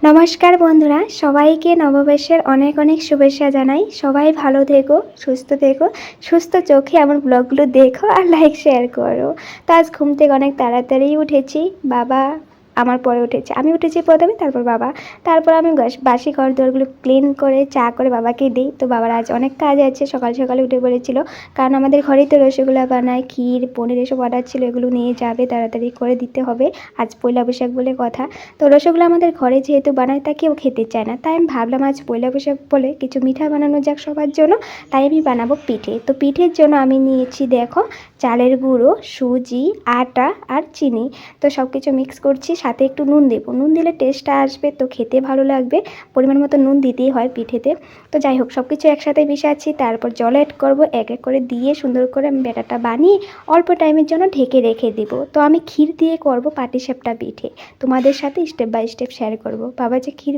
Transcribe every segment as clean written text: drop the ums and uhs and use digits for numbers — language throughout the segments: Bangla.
নমস্কার বন্ধুরা, সবাইকে নববর্ষের অনেক অনেক শুভেচ্ছা জানাই। সবাই ভালো থেকো, সুস্থ চোখে আমার ব্লগগুলো দেখো আর লাইক শেয়ার করো। তো আজ ঘুম থেকে অনেক তাড়াতাড়ি উঠেছি। বাবা আমার পরে উঠেছে, আমি উঠেছি প্রথমে, তারপর বাবা। তারপর আমি বাসি ঘর দোরগুলো ক্লিন করে চা করে বাবাকে দিই। তো বাবার আজ অনেক কাজ আছে, সকাল সকালে উঠে পড়েছিল, কারণ আমাদের ঘরেই তো রসগোল্লা বানায়, ক্ষীর পনির এসব অর্ডার ছিল, এগুলো নিয়ে যাবে, তাড়াতাড়ি করে দিতে হবে। আজ পয়লা বৈশাখ বলে কথা। তো রসগোল্লা আমাদের ঘরে যেহেতু বানায়, তা কেউ খেতে চায় না, তাই আমি ভাবলাম আজ পয়লা বৈশাখ বলে কিছু মিঠা বানানো যাক সবার জন্য। তাই আমি বানাবো পিঠে। তো পিঠের জন্য আমি নিয়েছি দেখো চালের গুঁড়ো, সুজি, আটা আর চিনি। তো সব কিছু মিক্স করছি, সাথে একটু নুন দেবো, নুন দিলে টেস্টটা আসবে, তো খেতে ভালো লাগবে। পরিমাণ মতো নুন দিতেই হয় পিঠেতে। তো যাই হোক, সব কিছু একসাথে মিশাচ্ছি, তারপর জল অ্যাড করবো, এক এক করে দিয়ে সুন্দর করে আমি ব্যাটারটা বানিয়ে অল্প টাইমের জন্য ঢেকে রেখে দিব। তো আমি ক্ষীর দিয়ে করবো পাটিসাপটা পিঠে, তোমাদের সাথে স্টেপ বাই স্টেপ শেয়ার করব। বাবা যে ক্ষীর,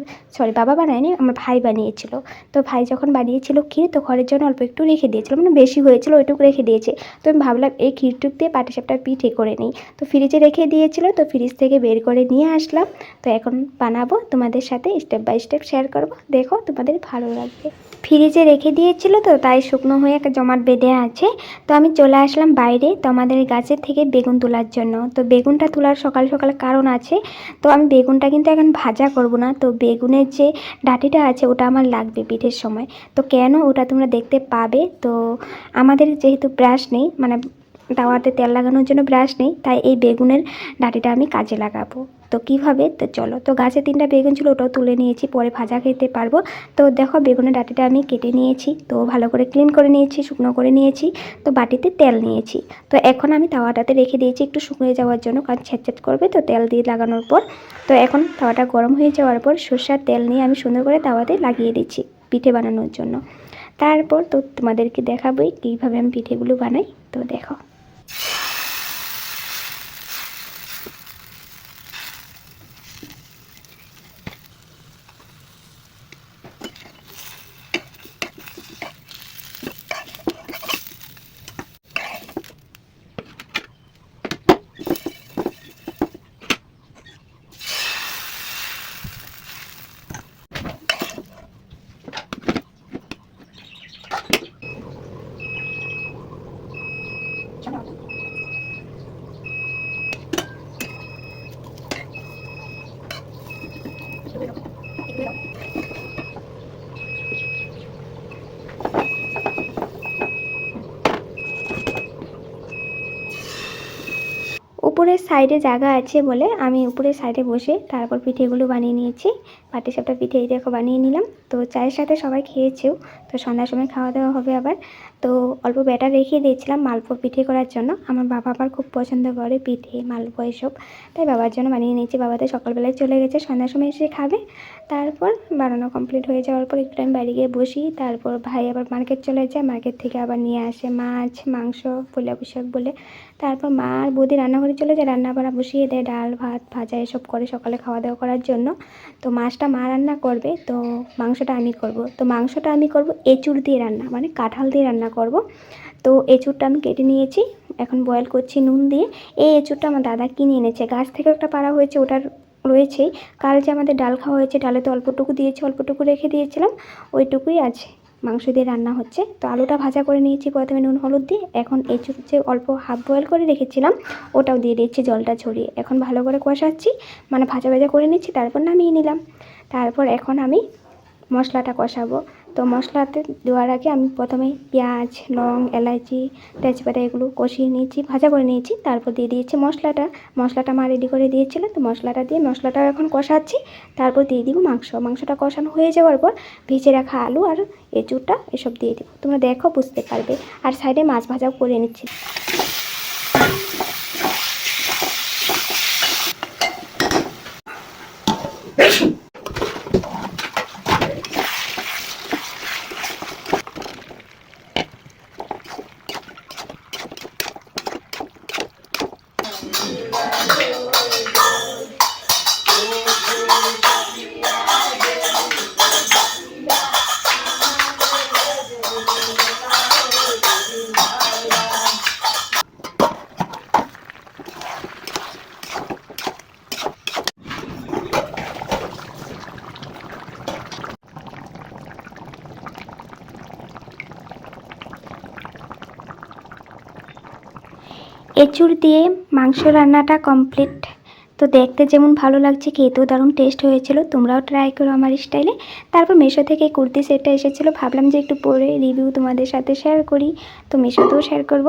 বাবা বানায়নি, আমার ভাই বানিয়েছিল। তো ভাই যখন বানিয়েছিল ক্ষীর, তো ঘরের জন্য অল্প একটু রেখে দিয়েছিল, মানে বেশি হয়েছিল, ওইটুকু রেখে দিয়েছে। তো আমি ভাবলাম এই ক্ষীরটুক দিয়ে পাটিসাপটা পিঠে করে নিই। তো ফ্রিজে রেখে দিয়েছিল, তো ফ্রিজ থেকে বের করে নিয়ে আসলাম। তো এখন বানাবো, তোমাদের সাথে স্টেপ বাই স্টেপ শেয়ার করব, দেখো তোমাদের ভালো লাগবে। ফ্রিজে রেখে দিয়েছিল, তো তাই শুকনো হয়ে একটা জমাট বেঁধে আছে। তো আমি চলে আসলাম বাইরে, তো আমাদের গাছের থেকে বেগুন তোলার জন্য। তো বেগুনটা তোলার সকাল সকাল কারণ আছে। তো আমি বেগুনটা কিন্তু এখন ভাজা করব না, তো বেগুনের যে ডাঁটিটা আছে ওটা আমার লাগবে পিঠের সময়। তো কেন ওটা তোমরা দেখতে পাবে। তো আমাদের যেহেতু ব্রাশ নেই, মানে তাওয়াতে তেল লাগানোর জন্য ব্রাশ নেই, তাই এই বেগুনের ডাঁটিটা আমি কাজে লাগাবো। তো কীভাবে, তো চলো। তো গাছে 3টা বেগুন ছিল, ওটাও তুলে নিয়েছি, পরে ভাজা খেতে পারবো। তো দেখো বেগুনের ডাঁটিটা আমি কেটে নিয়েছি, তো ভালো করে ক্লিন করে নিয়েছি, শুকনো করে নিয়েছি। তো বাটিতে তেল নিয়েছি। তো এখন আমি তাওয়াটাতে রেখে দিয়েছি একটু শুকিয়ে যাওয়ার জন্য, কারণ ছ্যাঁচড়্যাঁচ করবে তো তেল দিয়ে লাগানোর পর। তো এখন তাওয়াটা গরম হয়ে যাওয়ার পর সরষের তেল নিয়ে আমি সুন্দর করে তাওয়াতে লাগিয়ে দিচ্ছি পিঠে বানানোর জন্য। তারপর তো তোমাদেরকে দেখাবোই কীভাবে আমি পিঠেগুলো বানাই, তো দেখো। উপরের সাইডে জায়গা আছে বলে আমি উপরের সাইডে বসে তারপর পিঠেগুলো বানিয়ে নিয়েছি। পাটিসাপটা পিঠে এই দেখো বানিয়ে নিলাম। তো চায়ের সাথে সবাই খেয়েছেও, তো সন্ধ্যার সময় খাওয়া দাওয়া হবে আবার। তো অল্প ব্যাটার রেখে দিয়েছিলাম মালপোয়া পিঠে করার জন্য। আমার বাবা আবার খুব পছন্দ করে পিঠে, মালপোয়া এসব, তাই বাবার জন্য বানিয়ে নিয়েছি। বাবা তো সকালবেলায় চলে গেছে, সন্ধ্যার সময় এসে খাবে। তারপর বানানো কমপ্লিট হয়ে যাওয়ার পর একটু টাইম বাইরে গিয়ে বসি, তারপর ভাই আবার মার্কেট চলে যায়, মার্কেট থেকে আবার নিয়ে আসে মাছ মাংস পয়লা বৈশাখ বলে। তারপর মা আর বৌদি রান্নাঘরে চলে যায়, রান্না বাড়া বসিয়ে দেয়, ডাল ভাত ভাজা এসব করে সকালে খাওয়া দাওয়া করার জন্য। তো মাছটা মা রান্না করবে, তো মাংসটা আমি করব। তো মাংসটা আমি করব এঁচুড় দিয়ে রান্না, মানে কাঁঠাল দিয়ে রান্না করব। তো এঁচুড়টা আমি কেটে নিয়েছি, এখন বয়েল করছি নুন দিয়ে। এই এঁচুড়টা আমার দাদা কিনে এনেছে, গাছ থেকে একটা পাড়া হয়েছে, ওটার রয়েছেই। কাল যে আমাদের ডাল খাওয়া হয়েছে, ডালে তো অল্পটুকু দিয়েছি, অল্পটুকু রেখে দিয়েছিলাম, ওইটুকুই আছে। মাংস দিয়ে রান্না হচ্ছে। তো আলুটা ভাজা করে নিয়েছি প্রথমে নুন হলুদ দিয়ে, এখন এঁচুড় যে অল্প হাফ বয়েল করে রেখেছিলাম ওটাও দিয়ে দিচ্ছি জলটা ছড়িয়ে। এখন ভালো করে কষাচ্ছি, মানে ভাজা ভাজা করে নিচ্ছি, তারপর নামিয়ে নিলাম। তারপর এখন আমি মশলাটা কষাবো। তো মশলাতে দেওয়ার আগে আমি প্রথমে পেঁয়াজ, লং, এলাচি, তেজপাতা এগুলো কষিয়ে নিয়েছি, ভাজা করে নিয়েছি, তারপর দিয়ে দিয়েছি মশলাটা মা রেডি করে দিয়েছিল। তো মশলাটা দিয়ে মশলাটাও এখন কষাচ্ছি, তারপর দিয়ে দিব মাংসটা কষানো হয়ে যাওয়ার পর ভেজে রাখা আলু আর এঁচুড়টা এসব দিয়ে দেবো, তোমরা দেখো বুঝতে পারবে। আর সাইডে মাছ ভাজাও করে নিচ্ছি। এঁচুড় দিয়ে মাংস রান্নাটা কমপ্লিট। তো দেখতে যেমন ভালো লাগছে, খেতেও দারুণ টেস্ট হয়েছিল। তোমরাও ট্রাই করো আমার স্টাইলে। তারপর মিশো থেকে এই কুর্তি সেটটা এসেছিলো, ভাবলাম যে একটু পরে রিভিউ তোমাদের সাথে শেয়ার করি, তো মিশোতেও শেয়ার করব।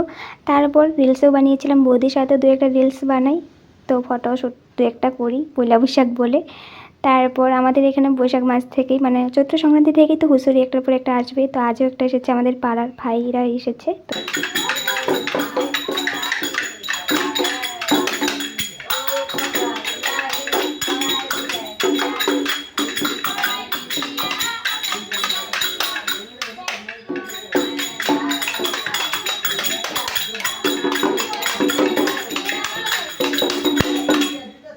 তারপর রিলসও বানিয়েছিলাম, বৌদির সাথে দু একটা রিলস বানাই, তো ফটো শ্যুট দু একটা করি পয়লা বৈশাখ বলে। তারপর আমাদের এখানে বৈশাখ মাস থেকেই মানে চৈত্র সংক্রান্তি থেকেই তো হুঁচুরি একটার পর একটা আসবে। তো আজও একটা এসেছে, আমাদের পাড়ার ভাইরা এসেছে। তো